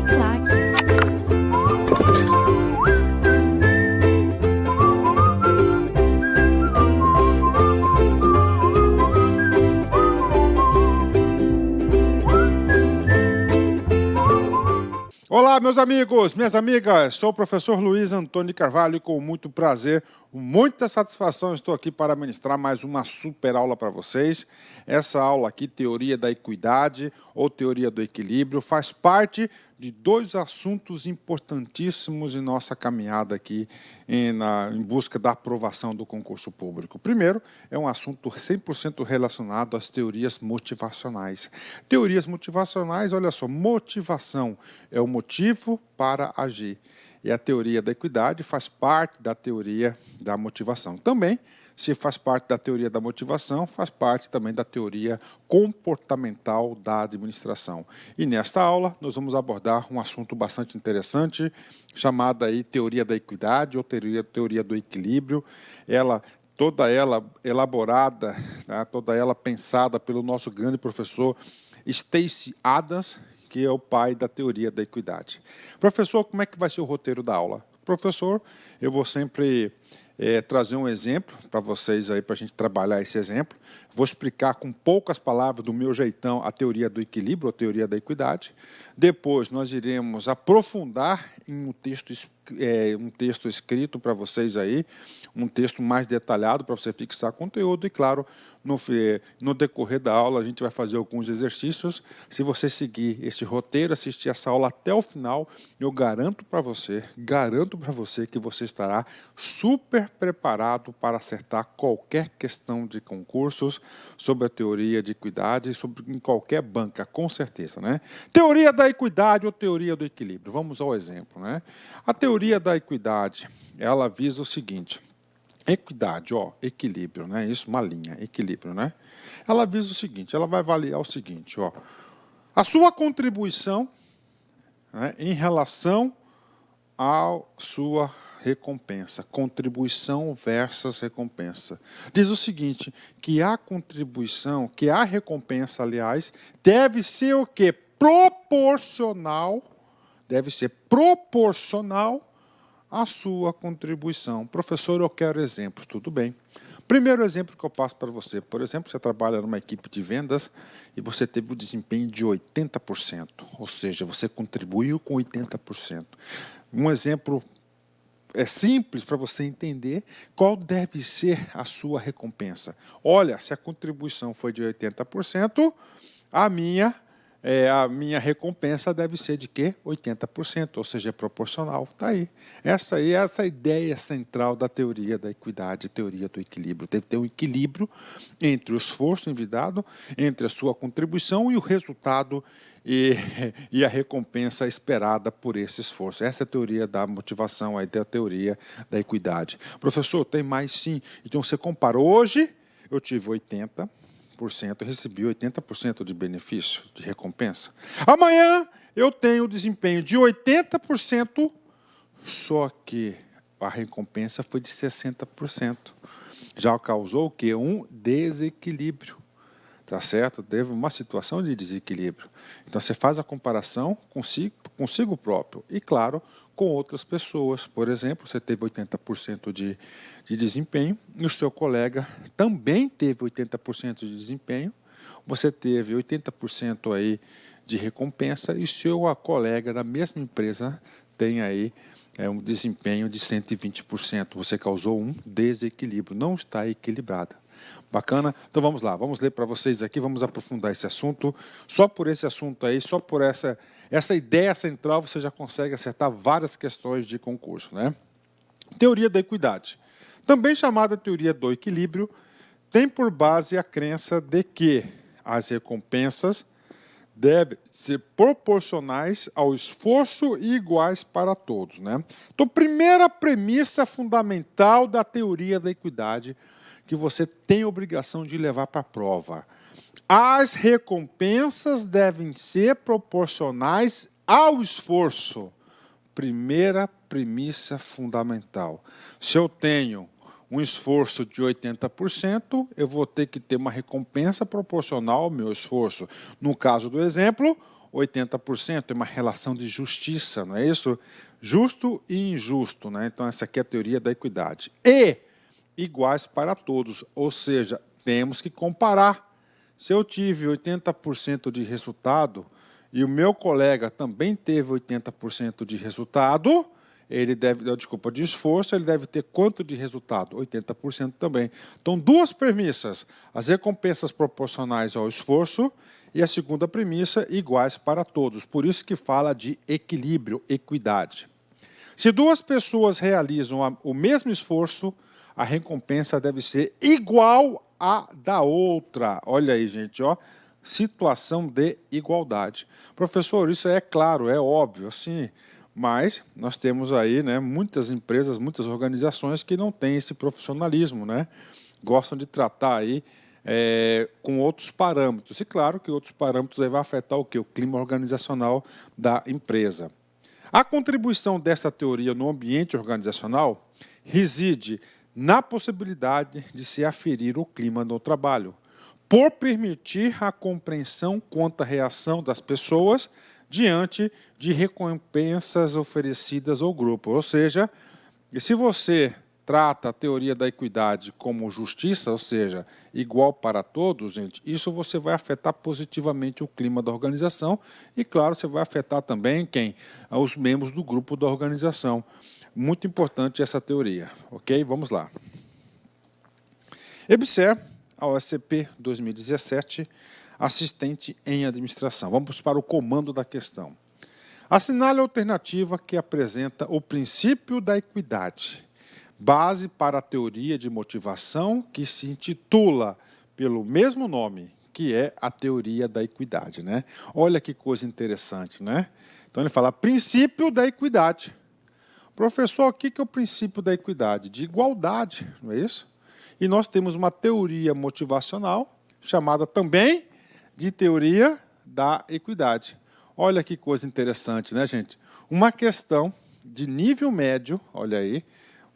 Uniclac. Olá, meus amigos, minhas amigas, sou o professor Luiz Antônio Carvalho e com muito prazer, muita satisfação, estou aqui para ministrar mais uma super aula para vocês. Essa aula aqui, Teoria da Equidade ou Teoria do Equilíbrio, faz parte de dois assuntos importantíssimos em nossa caminhada aqui em busca da aprovação do concurso público. O primeiro é um assunto 100% relacionado às teorias motivacionais. Teorias motivacionais, olha só, motivação é o motivo para agir. E a teoria da equidade faz parte da teoria da motivação. Também, se faz parte da teoria da motivação, faz parte também da teoria comportamental da administração. E nesta aula, nós vamos abordar um assunto bastante interessante, chamado aí teoria da equidade ou teoria do equilíbrio. Toda ela elaborada, tá? Toda ela pensada pelo nosso grande professor Stacey Adams, que é o pai da teoria da equidade. Professor, como é que vai ser o roteiro da aula? Professor, eu vou sempre trazer um exemplo para vocês aí, para a gente trabalhar esse exemplo. Vou explicar com poucas palavras, do meu jeitão, a teoria do equilíbrio, a teoria da equidade. Depois nós iremos aprofundar em um texto escrito para vocês aí, um texto mais detalhado para você fixar conteúdo e, claro, no decorrer da aula a gente vai fazer alguns exercícios. Se você seguir esse roteiro, assistir essa aula até o final, eu garanto para você que você estará super preparado para acertar qualquer questão de concursos sobre a teoria de equidade, em qualquer banca, com certeza, né? Teoria da equidade ou teoria do equilíbrio. Vamos ao exemplo, né? A teoria da equidade, ela visa o seguinte: equidade, ó, equilíbrio, né? Isso, uma linha, equilíbrio, né? Ela visa o seguinte, ela vai avaliar o seguinte, ó, a sua contribuição, né, em relação à sua recompensa, contribuição versus recompensa. Diz o seguinte, que a contribuição, que a recompensa, aliás, deve ser o quê? Deve ser proporcional à sua contribuição. Professor, eu quero exemplo. Tudo bem. Primeiro exemplo que eu passo para você. Por exemplo, você trabalha numa equipe de vendas e você teve um desempenho de 80%. Ou seja, você contribuiu com 80%. Um exemplo simples para você entender qual deve ser a sua recompensa. Olha, se a contribuição foi de 80%, a minha recompensa deve ser de quê? 80%, ou seja, é proporcional. Está aí. Essa aí é essa ideia central da teoria da equidade, teoria do equilíbrio. Deve ter um equilíbrio entre o esforço envidado, entre a sua contribuição e o resultado e a recompensa esperada por esse esforço. Essa é a teoria da motivação, aí da teoria da equidade. Professor, tem mais sim. Então você compara. Hoje eu tive 80%, eu recebi 80% de benefício, de recompensa. Amanhã eu tenho desempenho de 80%, só que a recompensa foi de 60%. Já causou o quê? Um desequilíbrio. Tá certo? Teve uma situação de desequilíbrio. Então, você faz a comparação consigo próprio e, claro, com outras pessoas. Por exemplo, você teve 80% de desempenho e o seu colega também teve 80% de desempenho. Você teve 80% aí de recompensa e seu colega da mesma empresa tem aí um desempenho de 120%. Você causou um desequilíbrio, não está equilibrada. Bacana? Então vamos lá, vamos ler para vocês aqui, vamos aprofundar esse assunto. Só por esse assunto aí, só por essa ideia central, você já consegue acertar várias questões de concurso, né? Teoria da equidade, também chamada teoria do equilíbrio, tem por base a crença de que as recompensas devem ser proporcionais ao esforço e iguais para todos, né? Então, primeira premissa fundamental da teoria da equidade que você tem obrigação de levar para a prova. As recompensas devem ser proporcionais ao esforço. Primeira premissa fundamental. Se eu tenho um esforço de 80%, eu vou ter que ter uma recompensa proporcional ao meu esforço. No caso do exemplo, 80% é uma relação de justiça, não é isso? Justo e injusto, né? Então, essa aqui é a teoria da equidade. E iguais para todos, ou seja, temos que comparar. Se eu tive 80% de resultado e o meu colega também teve 80% de resultado, ele deve, desculpa, de esforço, ele deve ter quanto de resultado? 80% também. Então, duas premissas: as recompensas proporcionais ao esforço, e a segunda premissa, iguais para todos. Por isso que fala de equilíbrio, equidade. Se duas pessoas realizam o mesmo esforço, a recompensa deve ser igual à da outra. Olha aí, gente, ó, situação de igualdade. Professor, isso é claro, é óbvio, assim, mas nós temos aí, né, muitas empresas, muitas organizações que não têm esse profissionalismo, né? Gostam de tratar aí com outros parâmetros. E claro que outros parâmetros aí vai afetar o quê? O clima organizacional da empresa. A contribuição desta teoria no ambiente organizacional reside na possibilidade de se aferir o clima no trabalho, por permitir a compreensão quanto à reação das pessoas diante de recompensas oferecidas ao grupo. Ou seja, se você trata a teoria da equidade como justiça, ou seja, igual para todos, gente, isso você vai afetar positivamente o clima da organização e, claro, você vai afetar também quem? Os membros do grupo da organização. Muito importante essa teoria, ok? Vamos lá. EBSER, a OSCP 2017, assistente em administração. Vamos para o comando da questão. Assinale a alternativa que apresenta o princípio da equidade, base para a teoria de motivação que se intitula pelo mesmo nome, que é a teoria da equidade, né? Olha que coisa interessante, né? Então ele fala princípio da equidade. Professor, o que é o princípio da equidade? De igualdade, não é isso? E nós temos uma teoria motivacional, chamada também de teoria da equidade. Olha que coisa interessante, né, gente? Uma questão de nível médio, olha aí,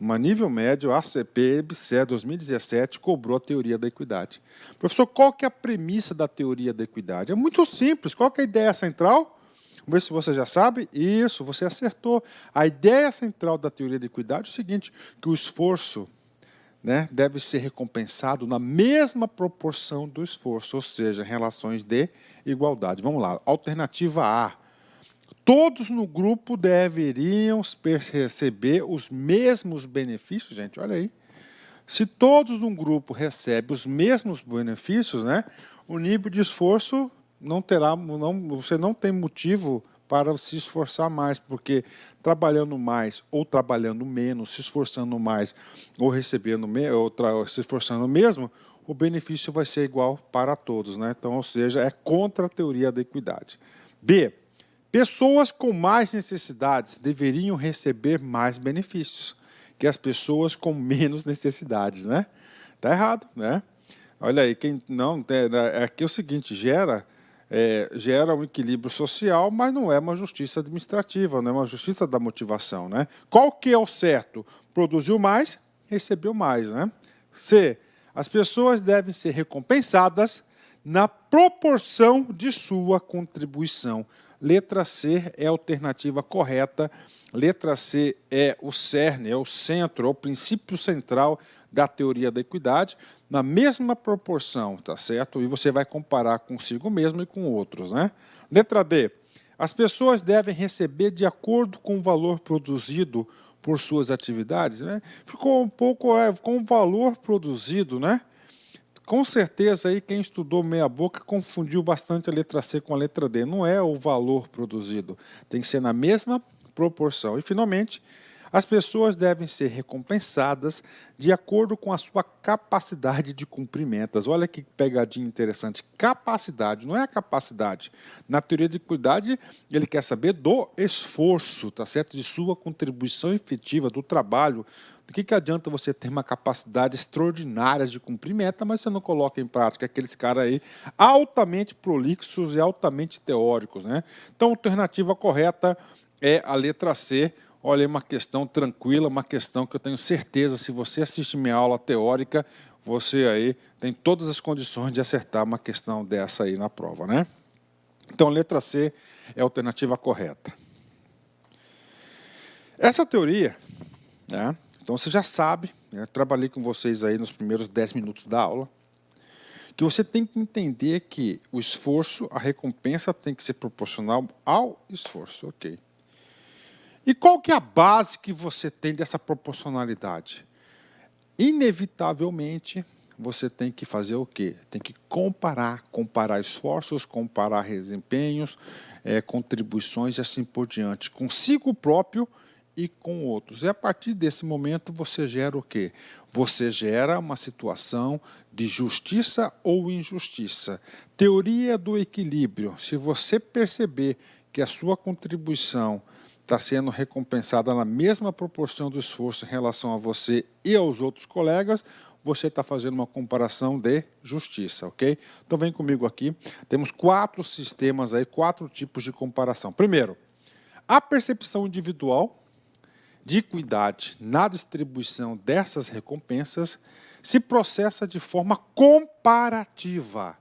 uma nível médio, a ACP EBSER 2017 cobrou a teoria da equidade. Professor, qual que é a premissa da teoria da equidade? É muito simples. Qual que é a ideia central? Vamos ver se você já sabe. Isso, você acertou. A ideia central da teoria da equidade é o seguinte, que o esforço, né, deve ser recompensado na mesma proporção do esforço, ou seja, relações de igualdade. Vamos lá, alternativa A. Todos no grupo deveriam receber os mesmos benefícios, gente, olha aí. Se todos no grupo recebem os mesmos benefícios, né, o nível de esforço não terá, você não tem motivo para se esforçar mais, porque trabalhando mais ou trabalhando menos, se esforçando mais ou recebendo ou se esforçando mesmo, o benefício vai ser igual para todos, né? Então, ou seja, é contra a teoria da equidade. B. Pessoas com mais necessidades deveriam receber mais benefícios que as pessoas com menos necessidades, né? Tá errado, né? Olha aí, quem não aqui é o seguinte, gera um equilíbrio social, mas não é uma justiça administrativa, não é uma justiça da motivação, né? Qual que é o certo? Produziu mais, recebeu mais, né? C. As pessoas devem ser recompensadas na proporção de sua contribuição. Letra C é a alternativa correta. Letra C é o cerne, é o centro, é o princípio central da teoria da equidade, na mesma proporção, tá certo? E você vai comparar consigo mesmo e com outros, né? Letra D. As pessoas devem receber de acordo com o valor produzido por suas atividades, né? Ficou um pouco com o valor produzido, né? Com certeza, aí, quem estudou meia boca confundiu bastante a letra C com a letra D. Não é o valor produzido, tem que ser na mesma proporção. E, finalmente, as pessoas devem ser recompensadas de acordo com a sua capacidade de cumprir metas. Olha que pegadinha interessante. Capacidade, não é a capacidade. Na teoria de equidade, ele quer saber do esforço, tá certo? De sua contribuição efetiva, do trabalho. Do que adianta você ter uma capacidade extraordinária de cumprir meta, mas você não coloca em prática aqueles caras aí altamente prolixos e altamente teóricos, né? Então, a alternativa correta é a letra C. Olha, é uma questão tranquila, uma questão que eu tenho certeza, se você assiste minha aula teórica, você aí tem todas as condições de acertar uma questão dessa aí na prova, né? Então, letra C é a alternativa correta. Essa teoria, né, então você já sabe, né, trabalhei com vocês aí nos primeiros 10 minutos da aula, que você tem que entender que o esforço, a recompensa tem que ser proporcional ao esforço, ok? E qual que é a base que você tem dessa proporcionalidade? Inevitavelmente, você tem que fazer o quê? Tem que comparar esforços, comparar desempenhos, contribuições e assim por diante, consigo próprio e com outros. E a partir desse momento você gera o quê? Você gera uma situação de justiça ou injustiça. Teoria do equilíbrio. Se você perceber que a sua contribuição está sendo recompensada na mesma proporção do esforço em relação a você e aos outros colegas, você está fazendo uma comparação de justiça, ok? Então vem comigo aqui. Temos 4 sistemas aí, 4 tipos de comparação. Primeiro, a percepção individual de equidade na distribuição dessas recompensas se processa de forma comparativa.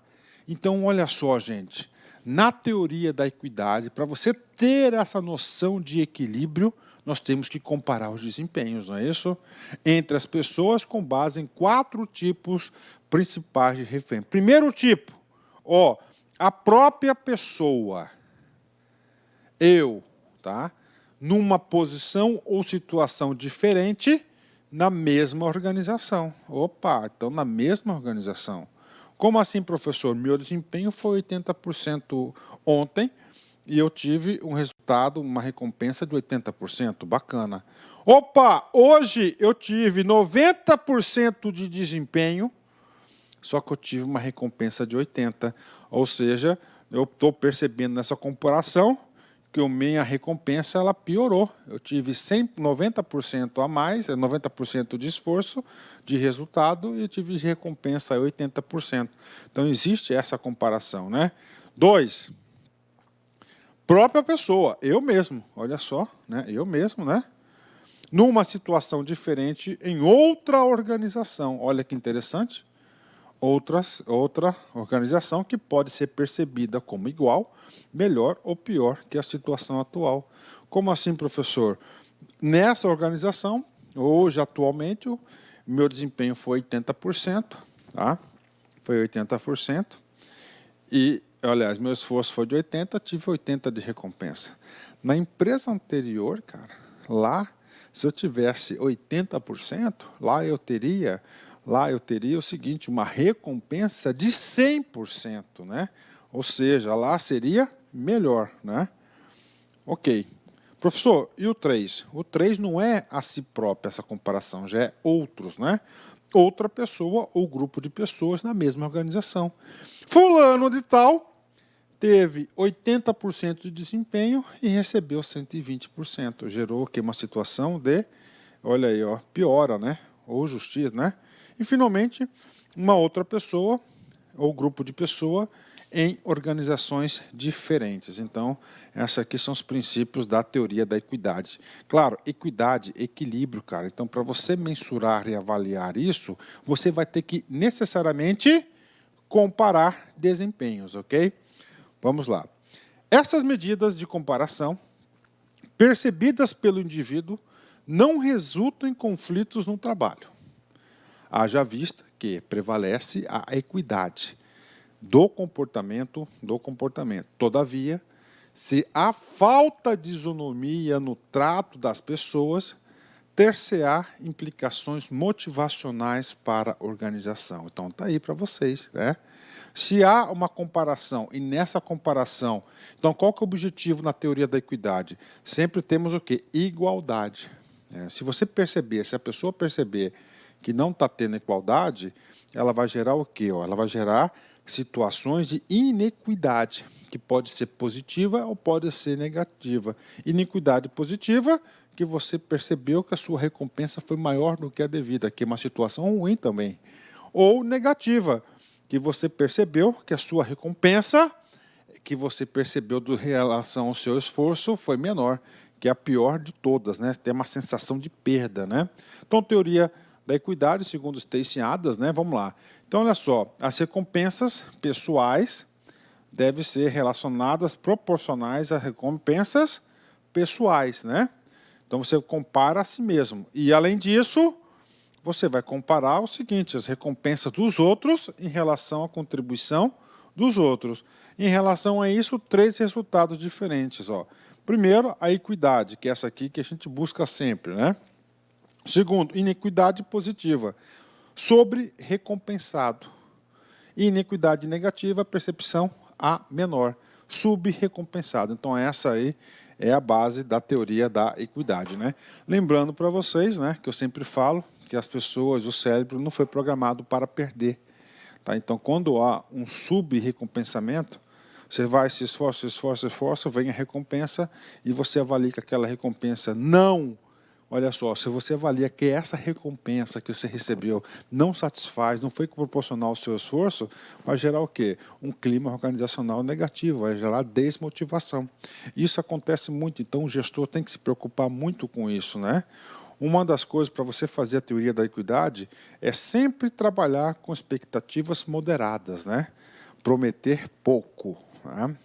Então, olha só, gente, na teoria da equidade, para você ter essa noção de equilíbrio, nós temos que comparar os desempenhos, não é isso? Entre as pessoas com base em 4 tipos principais de referência. Primeiro tipo, a própria pessoa, eu, tá? Numa posição ou situação diferente na mesma organização. Opa, então na mesma organização. Como assim, professor? Meu desempenho foi 80% ontem e eu tive um resultado, uma recompensa de 80%. Bacana. Opa, hoje eu tive 90% de desempenho, só que eu tive uma recompensa de 80%. Ou seja, eu estou percebendo nessa comparação que a minha recompensa ela piorou. Eu tive 90% a mais, 90% de esforço, de resultado, e eu tive recompensa 80%. Então, existe essa comparação, né? 2, própria pessoa, eu mesmo, olha só, né? Eu mesmo, né? Numa situação diferente em outra organização. Olha que interessante. Outra organização que pode ser percebida como igual, melhor ou pior que a situação atual. Como assim, professor? Nessa organização, hoje, atualmente, o meu desempenho foi 80%, tá? Foi 80%. E, aliás, meu esforço foi de 80%, tive 80% de recompensa. Na empresa anterior, cara, lá, se eu tivesse 80%, lá eu teria o seguinte, uma recompensa de 100%, né? Ou seja, lá seria melhor, né? Ok. Professor, e o 3? O 3 não é a si própria essa comparação, já é outros, né? Outra pessoa ou grupo de pessoas na mesma organização. Fulano de tal teve 80% de desempenho e recebeu 120%. Gerou aqui uma situação de, olha aí, ó, piora, né? Ou justiça, né? E, finalmente, uma outra pessoa ou grupo de pessoa em organizações diferentes. Então, esses aqui são os princípios da teoria da equidade. Claro, equidade, equilíbrio, cara. Então, para você mensurar e avaliar isso, você vai ter que necessariamente comparar desempenhos, ok? Vamos lá. Essas medidas de comparação, percebidas pelo indivíduo, não resultam em conflitos no trabalho. Haja vista que prevalece a equidade do comportamento. Todavia, se há falta de isonomia no trato das pessoas, ter-se-á implicações motivacionais para a organização. Então, está aí para vocês, né? Se há uma comparação, e nessa comparação, então qual que é o objetivo na teoria da equidade? Sempre temos o quê? Igualdade. Se você perceber, se a pessoa perceber que não está tendo igualdade, ela vai gerar o quê? Ela vai gerar situações de inequidade, que pode ser positiva ou pode ser negativa. Inequidade positiva, que você percebeu que a sua recompensa foi maior do que a devida, que é uma situação ruim também. Ou negativa, que você percebeu que a sua recompensa, que você percebeu em relação ao seu esforço, foi menor, que é a pior de todas, né? Tem uma sensação de perda, né? Então, teoria da equidade, segundo Stacey Adams, né? Vamos lá. Então, olha só, as recompensas pessoais devem ser relacionadas, proporcionais a recompensas pessoais, né? Então, você compara a si mesmo. E, além disso, você vai comparar o seguinte, as recompensas dos outros em relação à contribuição dos outros. Em relação a isso, 3 resultados diferentes. Ó. Primeiro, a equidade, que é essa aqui que a gente busca sempre, né? Segundo, inequidade positiva, sobre recompensado. E inequidade negativa, percepção a menor, subrecompensado. Então, essa aí é a base da teoria da equidade, né? Lembrando para vocês, né, que eu sempre falo que as pessoas, o cérebro não foi programado para perder. Tá? Então, quando há um sub-recompensamento, você vai, se esforça, vem a recompensa e você avalia que aquela recompensa não... Olha só, se você avalia que essa recompensa que você recebeu não satisfaz, não foi proporcional ao seu esforço, vai gerar o quê? Um clima organizacional negativo, vai gerar desmotivação. Isso acontece muito, então o gestor tem que se preocupar muito com isso, né? Uma das coisas para você fazer a teoria da equidade é sempre trabalhar com expectativas moderadas, né? Prometer pouco. Né?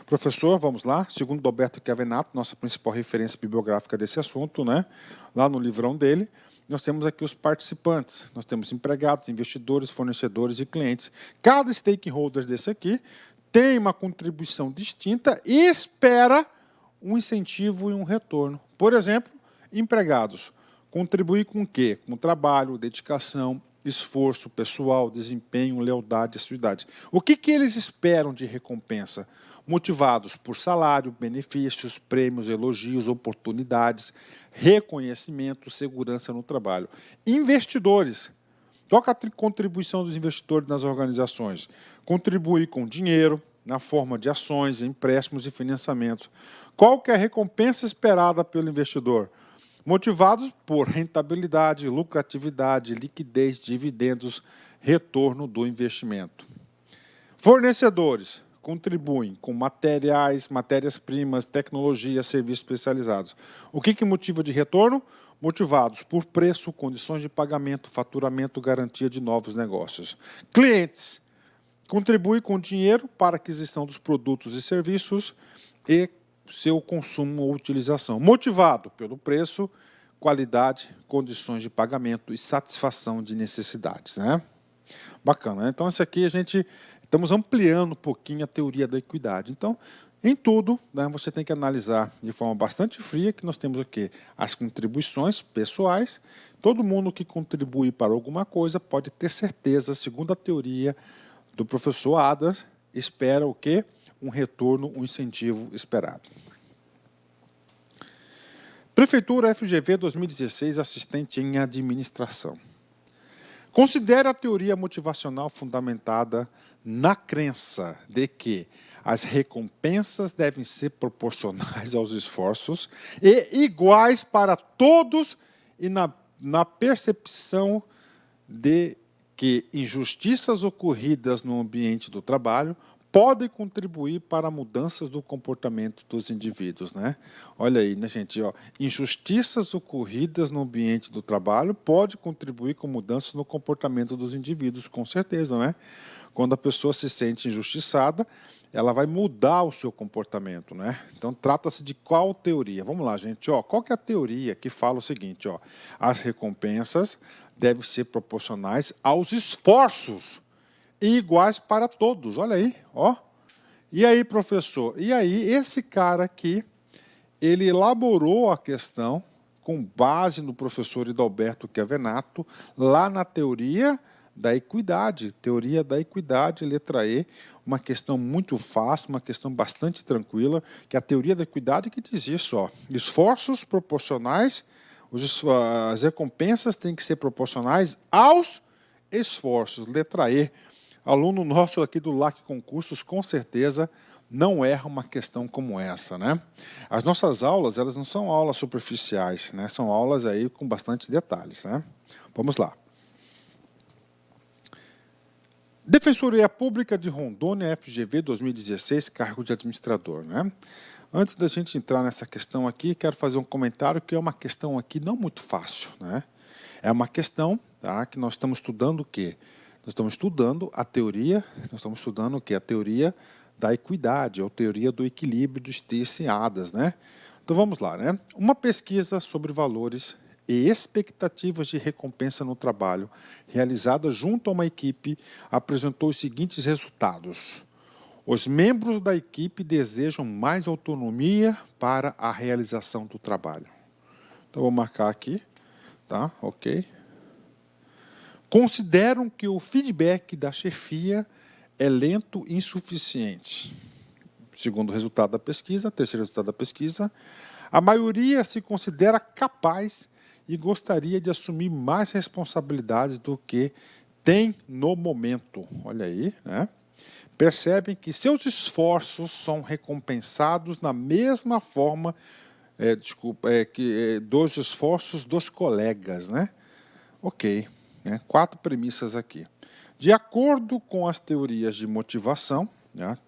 Professor, vamos lá, segundo Alberto Chiavenato, nossa principal referência bibliográfica desse assunto, né? Lá no livrão dele, nós temos aqui os participantes, nós temos empregados, investidores, fornecedores e clientes. Cada stakeholder desse aqui tem uma contribuição distinta e espera um incentivo e um retorno. Por exemplo, empregados, contribuir com o quê? Com trabalho, dedicação, esforço pessoal, desempenho, lealdade, assiduidade. O que eles esperam de recompensa? Motivados por salário, benefícios, prêmios, elogios, oportunidades, reconhecimento, segurança no trabalho. Investidores. Qual é a contribuição dos investidores nas organizações? Contribuir com dinheiro, na forma de ações, empréstimos e financiamentos. Qual que é a recompensa esperada pelo investidor? Motivados por rentabilidade, lucratividade, liquidez, dividendos, retorno do investimento. Fornecedores contribuem com materiais, matérias-primas, tecnologia, serviços especializados. O que motiva de retorno? Motivados por preço, condições de pagamento, faturamento, garantia de novos negócios. Clientes contribuem com dinheiro para a aquisição dos produtos e serviços e seu consumo ou utilização. Motivado pelo preço, qualidade, condições de pagamento e satisfação de necessidades. Né? Bacana, né? Então, esse aqui a gente estamos ampliando um pouquinho a teoria da equidade. Então, em tudo, né, você tem que analisar de forma bastante fria que nós temos o quê? As contribuições pessoais. Todo mundo que contribui para alguma coisa pode ter certeza, segundo a teoria do professor Adams, espera o quê? Um retorno, um incentivo esperado. Prefeitura FGV 2016, assistente em administração. Considere a teoria motivacional fundamentada na crença de que as recompensas devem ser proporcionais aos esforços e iguais para todos e na percepção de que injustiças ocorridas no ambiente do trabalho podem contribuir para mudanças do comportamento dos indivíduos, né? Olha aí, né, gente? Ó, injustiças ocorridas no ambiente do trabalho podem contribuir com mudanças no comportamento dos indivíduos, com certeza, né? Quando a pessoa se sente injustiçada, ela vai mudar o seu comportamento, né? Então, trata-se de qual teoria? Vamos lá, gente. Ó, qual que é a teoria que fala o seguinte? Ó, as recompensas devem ser proporcionais aos esforços e iguais para todos. Olha aí, ó. E aí, professor? E aí, esse cara aqui, ele elaborou a questão com base no professor Hidalberto Chiavenato, lá na teoria da equidade. Teoria da equidade, letra E, uma questão muito fácil, uma questão bastante tranquila, que é a teoria da equidade que diz isso, ó. Esforços proporcionais, as recompensas têm que ser proporcionais aos esforços. Letra E. Aluno nosso aqui do LAC Concursos, com certeza, não erra uma questão como essa, né? As nossas aulas, elas não são aulas superficiais, né? São aulas aí com bastante detalhes, né? Vamos lá. Defensoria Pública de Rondônia, FGV 2016, cargo de administrador, né? Antes da gente entrar nessa questão aqui, quero fazer um comentário que é uma questão aqui não muito fácil, né? É uma questão, tá, que nós estamos estudando o quê? Nós estamos estudando a teoria, nós estamos estudando o quê? A teoria da equidade, ou teoria do equilíbrio dos Stacey-Adams, né? Então vamos lá, né? Uma pesquisa sobre valores e expectativas de recompensa no trabalho, realizada junto a uma equipe, apresentou os seguintes resultados. Os membros da equipe desejam mais autonomia para a realização do trabalho. Então vou marcar aqui, tá? Ok. Consideram que o feedback da chefia é lento e insuficiente. Segundo o resultado da pesquisa, terceiro resultado da pesquisa, a maioria se considera capaz e gostaria de assumir mais responsabilidades do que tem no momento. Olha aí, né? Percebem que seus esforços são recompensados na mesma forma dos esforços dos colegas, né? Ok, né? 4 premissas aqui. De acordo com as teorias de motivação, né?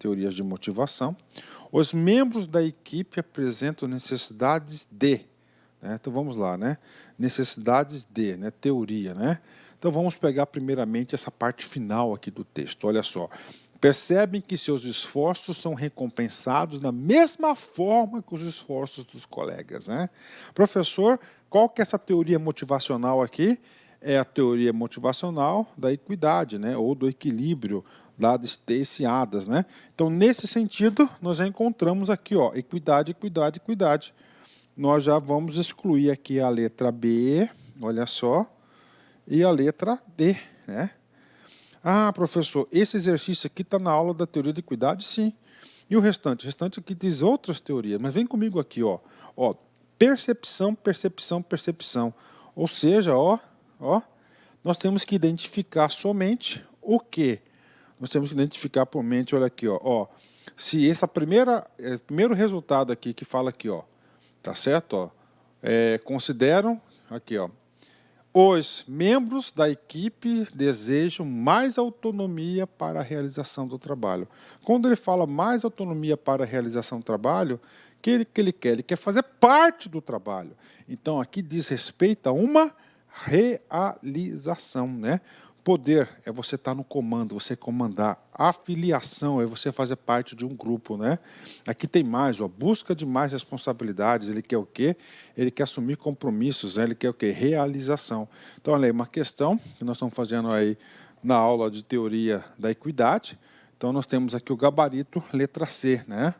Os membros da equipe apresentam necessidades de, né? Então vamos lá, né? Necessidades de, né? Teoria, né? Então vamos pegar primeiramente essa parte final aqui do texto. Olha só. Percebem que seus esforços são recompensados da mesma forma que os esforços dos colegas, né? Professor, qual que é essa teoria motivacional aqui? É a teoria motivacional da equidade, né? Ou do equilíbrio lá de Stacey-Adams, né? Então, nesse sentido, nós já encontramos aqui, ó, equidade, equidade, equidade. Nós já vamos excluir aqui a letra B, olha só, e a letra D, né? Ah, professor, esse exercício aqui está na aula da teoria da equidade? Sim. E o restante? O restante aqui diz outras teorias, mas vem comigo aqui, ó. Ó, percepção, percepção, percepção. Ou seja, ó, nós temos que identificar somente o quê? Nós temos que identificar por mente, olha aqui, ó, se essa primeiro resultado aqui que fala aqui, ó, tá certo? Ó, consideram, aqui, ó, os membros da equipe desejam mais autonomia para a realização do trabalho. Quando ele fala mais autonomia para a realização do trabalho, o que ele quer? Ele quer fazer parte do trabalho. Então, aqui diz respeito a uma realização, né? Poder é você estar no comando, você comandar. Afiliação é você fazer parte de um grupo, né? Aqui tem mais, ó, busca de mais responsabilidades. Ele quer o quê? Ele quer assumir compromissos, né? Ele quer o quê? Realização. Então, olha aí, uma questão que nós estamos fazendo aí na aula de teoria da equidade. Então, nós temos aqui o gabarito, letra C, né?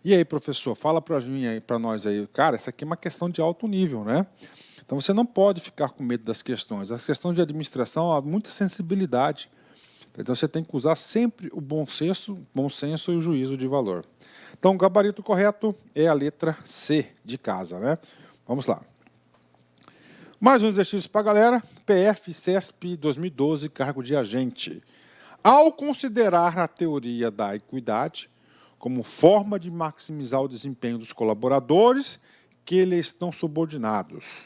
E aí, professor, fala para nós aí. Cara, essa aqui é uma questão de alto nível, né? Então, você não pode ficar com medo das questões. As questões de administração há muita sensibilidade. Então, você tem que usar sempre o bom senso e o juízo de valor. Então, o gabarito correto é a letra C de casa, né? Vamos lá. Mais um exercício para a galera. PF CESP 2012, cargo de agente. Ao considerar a teoria da equidade como forma de maximizar o desempenho dos colaboradores que lhes estão subordinados,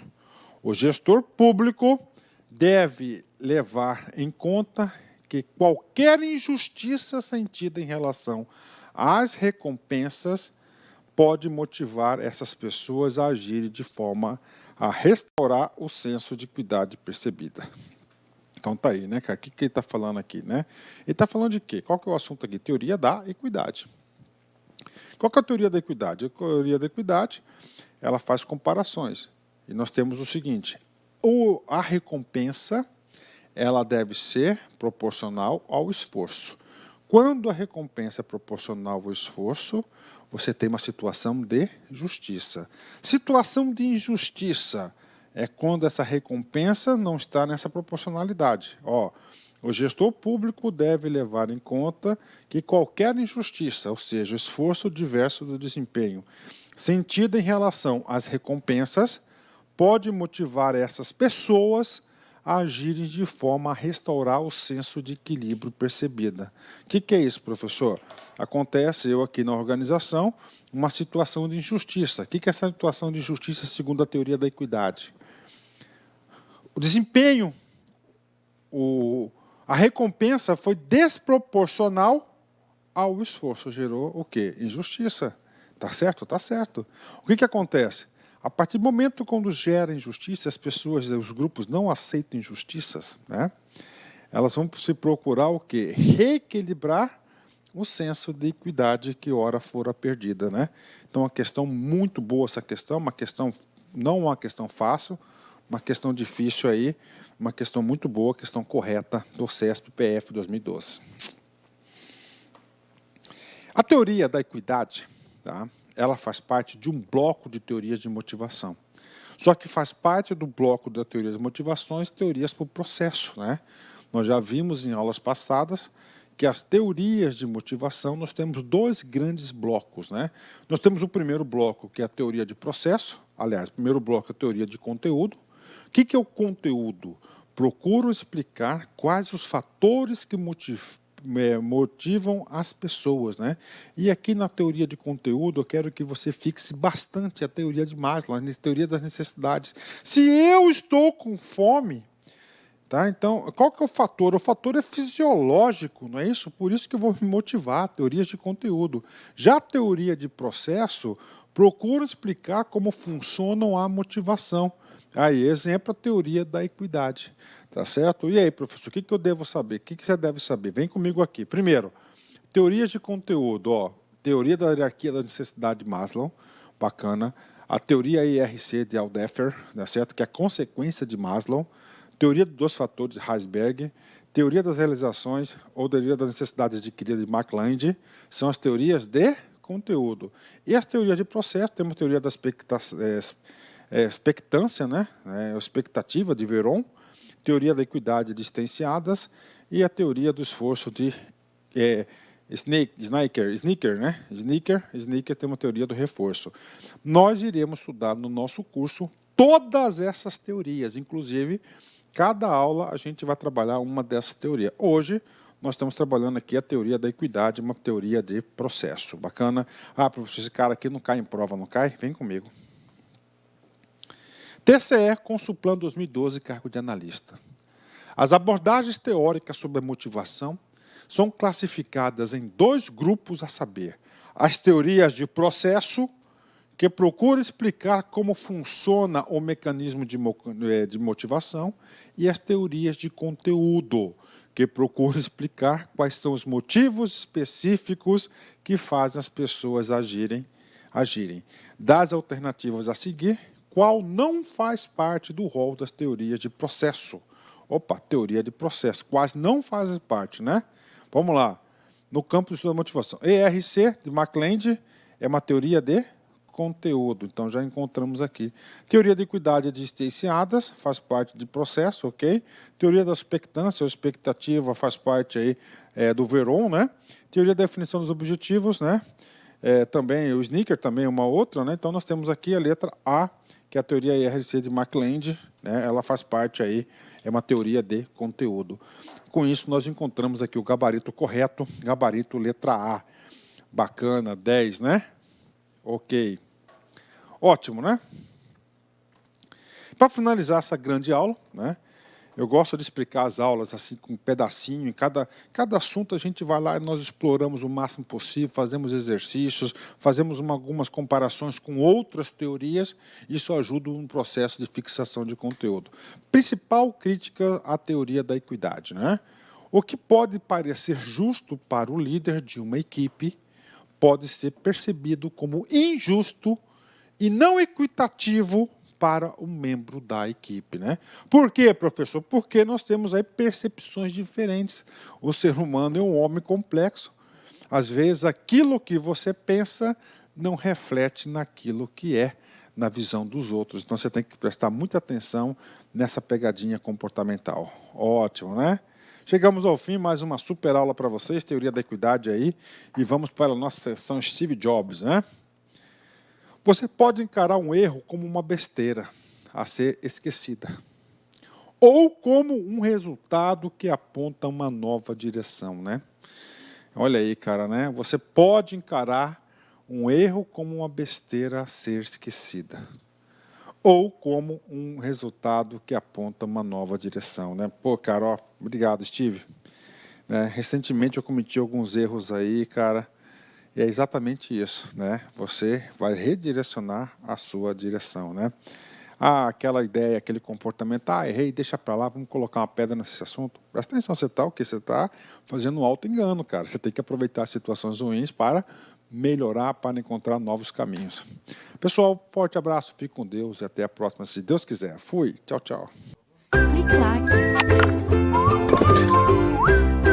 o gestor público deve levar em conta que qualquer injustiça sentida em relação às recompensas pode motivar essas pessoas a agirem de forma a restaurar o senso de equidade percebida. Então tá aí, né, cara? O que ele está falando aqui, né? Ele está falando de quê? Qual que é o assunto aqui? Teoria da equidade. Qual que é a teoria da equidade? A teoria da equidade, ela faz comparações. E nós temos o seguinte, a recompensa ela deve ser proporcional ao esforço. Quando a recompensa é proporcional ao esforço, você tem uma situação de justiça. Situação de injustiça é quando essa recompensa não está nessa proporcionalidade. Ó, o gestor público deve levar em conta que qualquer injustiça, ou seja, o esforço diverso do desempenho, sentido em relação às recompensas, pode motivar essas pessoas a agirem de forma a restaurar o senso de equilíbrio percebida. O que é isso, professor? Acontece, eu aqui na organização, uma situação de injustiça. O que é essa situação de injustiça segundo a teoria da equidade? O desempenho, a recompensa foi desproporcional ao esforço. Gerou o quê? Injustiça. Tá certo? Tá certo. O que acontece? A partir do momento quando gera injustiça, as pessoas, os grupos não aceitam injustiças, né? Elas vão se procurar o quê? Reequilibrar o senso de equidade que ora fora perdida, né? Então, uma questão muito boa essa questão, não uma questão fácil, uma questão difícil aí, uma questão muito boa, questão correta do CESP-PF 2012. A teoria da equidade, tá? Ela faz parte de um bloco de teorias de motivação. Só que faz parte do bloco da teoria de motivações, teorias por processo, né? Nós já vimos em aulas passadas que as teorias de motivação, nós temos dois grandes blocos, né? Nós temos o primeiro bloco, que é a teoria de processo. Aliás, o primeiro bloco é a teoria de conteúdo. O que é o conteúdo? Procuro explicar quais os fatores que motivam as pessoas, né? E aqui na teoria de conteúdo eu quero que você fixe bastante a teoria de Maslow, a teoria das necessidades. Se eu estou com fome, tá? Então, qual que é o fator? O fator é fisiológico, não é isso? Por isso que eu vou me motivar, teorias de conteúdo. Já a teoria de processo, procura explicar como funciona a motivação. Aí, exemplo, a teoria da equidade. Tá certo? E aí, professor, o que eu devo saber? O que você deve saber? Vem comigo aqui. Primeiro, teorias de conteúdo. Ó, teoria da hierarquia da necessidade de Maslow, bacana. A teoria IRC de Aldefer, tá certo? Que é a consequência de Maslow. Teoria dos dois fatores de Heisberg. Teoria das realizações ou teoria das necessidades adquiridas de McLeod. São as teorias de conteúdo. E as teorias de processo, temos a teoria da expectância, né? Expectativa de Veron. Teoria da equidade de Stenciadas e a teoria do esforço de Sneaker, né? Sneaker tem uma teoria do reforço. Nós iremos estudar no nosso curso todas essas teorias, inclusive, cada aula a gente vai trabalhar uma dessas teorias. Hoje, nós estamos trabalhando aqui a teoria da equidade, uma teoria de processo. Bacana? Ah, professor, esse cara aqui não cai em prova, não cai? Vem comigo. TCE Consulplan 2012, cargo de analista. As abordagens teóricas sobre a motivação são classificadas em dois grupos a saber. As teorias de processo, que procuram explicar como funciona o mecanismo de motivação, e as teorias de conteúdo, que procuram explicar quais são os motivos específicos que fazem as pessoas agirem. Das alternativas a seguir, qual não faz parte do rol das teorias de processo? Opa, teoria de processo, quase não faz parte, né? Vamos lá. No campo de estudo da motivação. ERC, de McLeod, é uma teoria de conteúdo. Então, já encontramos aqui. Teoria de equidade de Stenciadas, faz parte de processo, ok? Teoria da expectância ou expectativa faz parte aí, do Veron, né? Teoria da definição dos objetivos, né? Também o Sneaker, também é uma outra, né? Então, nós temos aqui a letra A, que é a teoria IRC de McLeod, né? Ela faz parte aí, é uma teoria de conteúdo. Com isso, nós encontramos aqui o gabarito correto, gabarito letra A. Bacana, 10, né? Ok. Ótimo, né? Para finalizar essa grande aula, né? Eu gosto de explicar as aulas assim com um pedacinho, em cada assunto a gente vai lá e nós exploramos o máximo possível, fazemos exercícios, fazemos algumas comparações com outras teorias, isso ajuda no processo de fixação de conteúdo. Principal crítica à teoria da equidade, né? O que pode parecer justo para o líder de uma equipe pode ser percebido como injusto e não equitativo para um membro da equipe, né? Por quê, professor? Porque nós temos aí percepções diferentes. O ser humano é um homem complexo. Às vezes, aquilo que você pensa não reflete naquilo que é na visão dos outros. Então, você tem que prestar muita atenção nessa pegadinha comportamental. Ótimo, né? Chegamos ao fim, mais uma super aula para vocês, teoria da equidade aí, e vamos para a nossa sessão Steve Jobs, né? Você pode encarar um erro como uma besteira a ser esquecida, ou como um resultado que aponta uma nova direção, né? Olha aí, cara, né? Você pode encarar um erro como uma besteira a ser esquecida, ou como um resultado que aponta uma nova direção, né? Pô, cara, ó, obrigado, Steve. Recentemente eu cometi alguns erros aí, cara, e é exatamente isso, né? Você vai redirecionar a sua direção, né? aquela ideia, aquele comportamento, errei, deixa para lá, vamos colocar uma pedra nesse assunto. Presta atenção, você está fazendo um auto-engano, cara. Você tem que aproveitar as situações ruins para melhorar, para encontrar novos caminhos. Pessoal, forte abraço, fique com Deus e até a próxima, se Deus quiser. Fui, tchau, tchau. Clique like.